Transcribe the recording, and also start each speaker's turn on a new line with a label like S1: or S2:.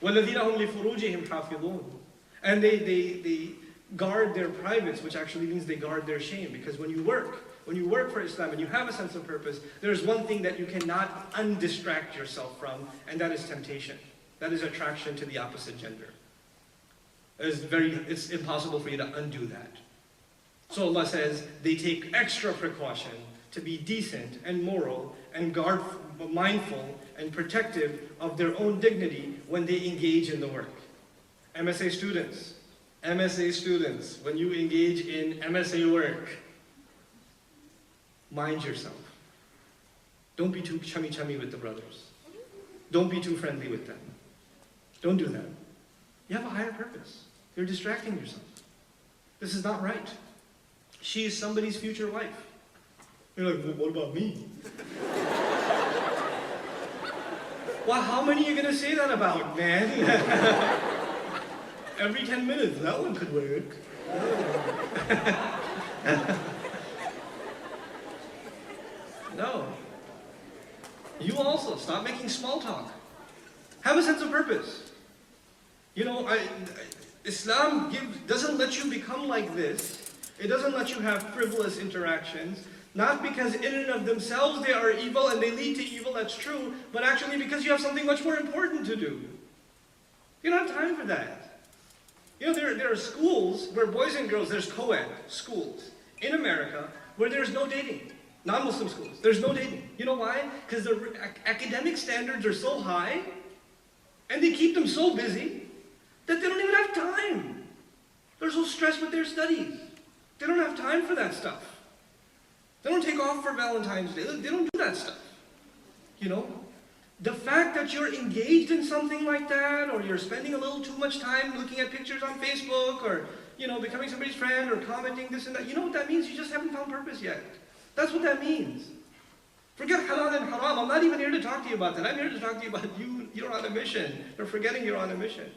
S1: وَالَّذِينَ هُمْ لِفُرُوجِهِمْ حَافِظُونَ. And they guard their privates, which actually means they guard their shame. Because when you work for Islam and you have a sense of purpose, there's one thing that you cannot undistract yourself from, and that is temptation. That is attraction to the opposite gender. It's impossible for you to undo that. So Allah says they take extra precaution to be decent and moral and mindful and protective of their own dignity when they engage in the work. MSA students, when you engage in MSA work, mind yourself. Don't be too chummy with the brothers. Don't be too friendly with them. Don't do that. You have a higher purpose. You're distracting yourself. This is not right. She is somebody's future wife. You're like, well, what about me? Well, how many are you going to say that about, man? Every 10 minutes, that one could work. No. You also, stop making small talk. Have a sense of purpose. You know, Islam doesn't let you become like this. It doesn't let you have frivolous interactions. Not because in and of themselves they are evil and they lead to evil, that's true, but actually because you have something much more important to do. You don't have time for that. You know, there are schools where boys and girls, there's co-ed schools in America where there's no dating. Non-Muslim schools, there's no dating. You know why? Because the academic standards are so high and they keep them so busy that they don't even have time. They're so stressed with their studies. They don't have time for that stuff. They don't take off for Valentine's Day. They don't do that stuff. You know? The fact that you're engaged in something like that, or you're spending a little too much time looking at pictures on Facebook, or, you know, becoming somebody's friend, or commenting this and that, you know what that means? You just haven't found purpose yet. That's what that means. Forget halal and haram. I'm not even here to talk to you about that. I'm here to talk to you about you're on a mission. You're forgetting you're on a mission.